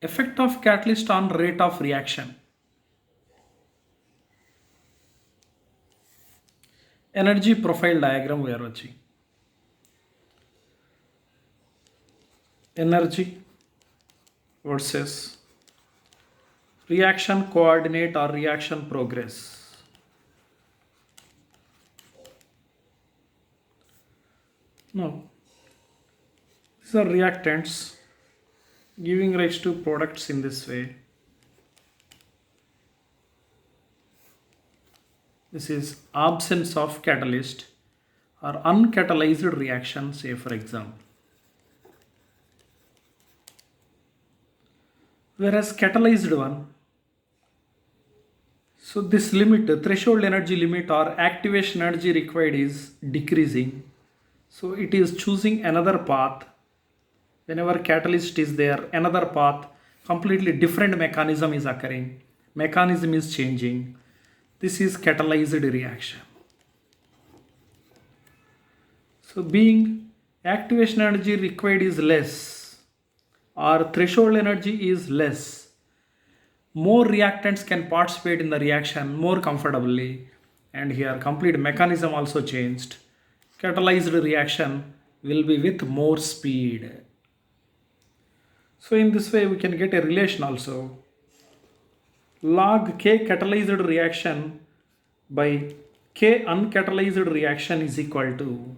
Effect of catalyst on rate of reaction. Energy profile diagram we are watching. Energy versus reaction coordinate or reaction progress. Now, these are reactants giving rise to products in this way. This is absence of catalyst or uncatalyzed reaction, say for example. Whereas catalyzed one, so this limit, the threshold energy limit or activation energy required is decreasing. So it is choosing another path. Whenever catalyst is there, another path, completely different mechanism is occurring. Mechanism is changing. This is catalyzed reaction. So being activation energy required is less or threshold energy is less, more reactants can participate in the reaction more comfortably, and here complete mechanism also changed. Catalyzed reaction will be with more speed. So in this way we can get a relation also. Log K catalyzed reaction by K uncatalyzed reaction is equal to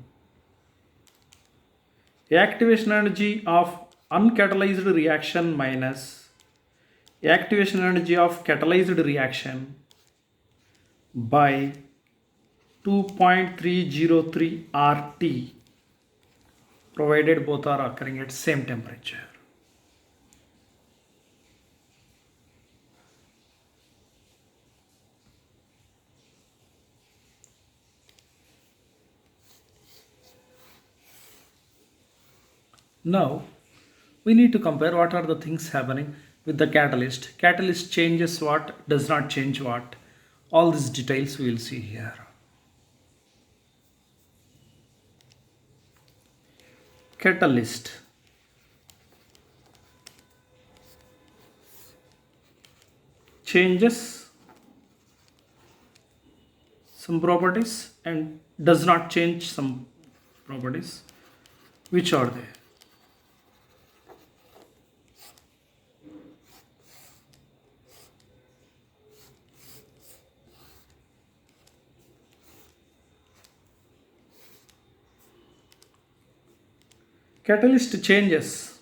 activation energy of uncatalyzed reaction minus activation energy of catalyzed reaction by 2.303 RT, provided both are occurring at same temperature. Now we need to compare what are the things happening with the catalyst. Catalyst changes what, does not change what. All these details we will see here. Catalyst changes some properties and does not change some properties. Which are they? Catalyst changes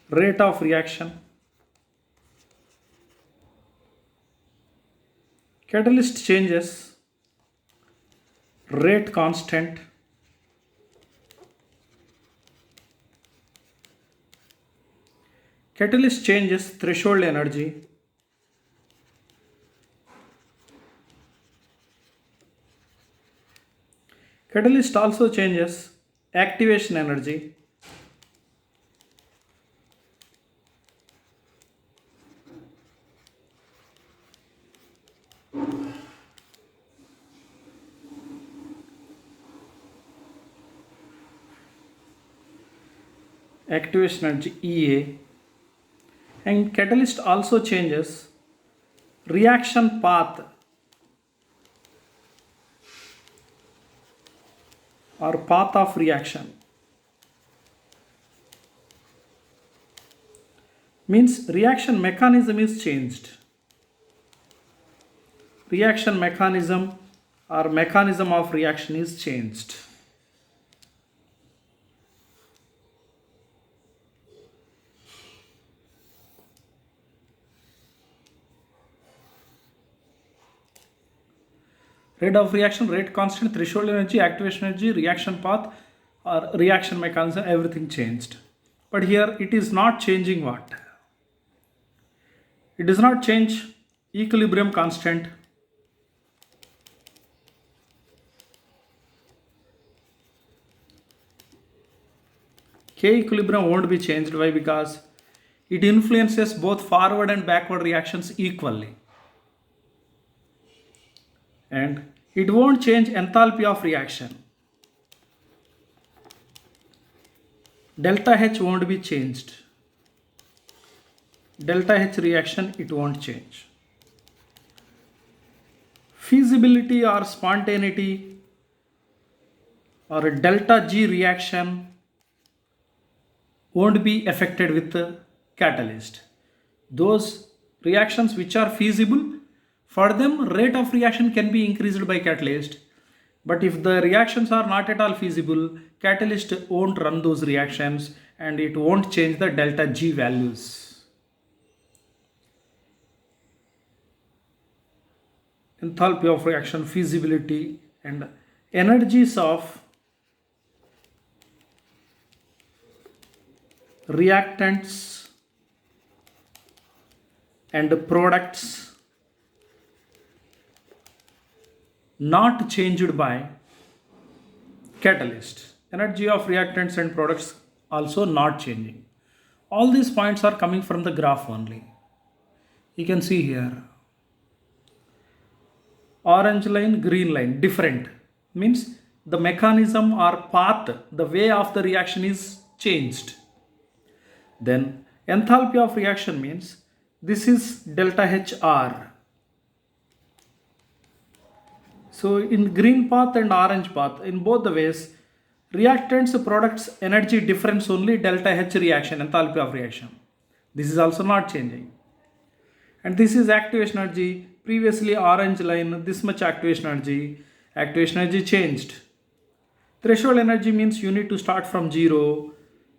rate of reaction. Catalyst changes rate constant. Catalyst changes threshold energy. Catalyst also changes activation energy. Activation energy EA, and catalyst also changes reaction path or path of reaction. Means reaction mechanism is changed. Reaction mechanism or mechanism of reaction is changed. Rate of reaction, rate constant, threshold energy, activation energy, reaction path or reaction mechanism, everything changed. But here it is not changing what? It does not change equilibrium constant. K equilibrium won't be changed. Why? Because it influences both forward and backward reactions equally. And it won't change enthalpy of reaction. Delta H won't be changed. delta H reaction, it won't change. Feasibility or spontaneity or a delta G reaction won't be affected with the catalyst. Those reactions which are feasible, for them rate of reaction can be increased by catalyst. But if the reactions are not at all feasible, catalyst won't run those reactions and it won't change the delta G values. Enthalpy of reaction, feasibility, and energies of reactants and products not changed by catalyst. Energy of reactants and products also not changing. All these points are coming from the graph only. You can see here. Orange line, green line, different. Means the mechanism or path, the way of the reaction is changed. Then enthalpy of reaction means this is delta HR. So in green path and orange path, in both the ways, reactants products energy difference only delta H reaction, enthalpy of reaction. This is also not changing. And this is activation energy. Previously orange line, this much activation energy changed. Threshold energy means you need to start from 0.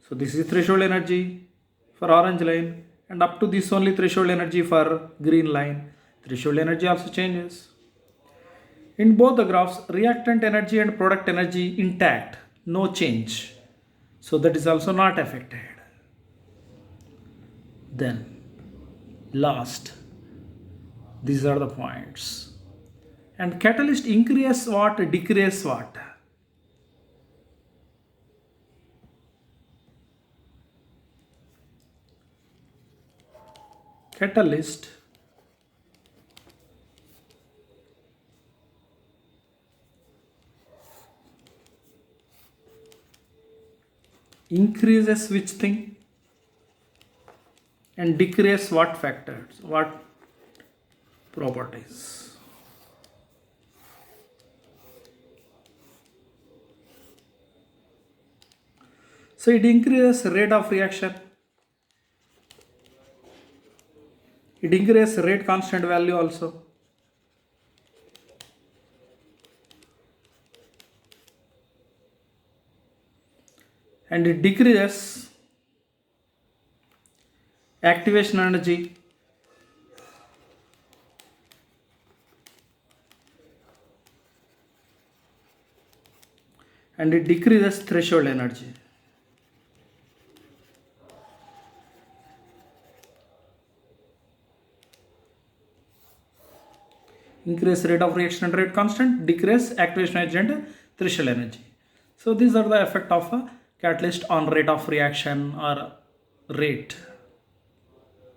So this is threshold energy for orange line, and up to this only threshold energy for green line. Threshold energy also changes. In both the graphs, reactant energy and product energy intact, no change. So that is also not affected. Then last, these are the points. And catalyst increase what, decrease what? Catalyst increases which thing and decrease what factors, what properties. So it increases rate of reaction. It increases rate constant value also. And it decreases activation energy. And it decreases threshold energy. Increase rate of reaction and rate constant, decrease activation energy and threshold energy. So these are the effect of a catalyst on rate of reaction or rate.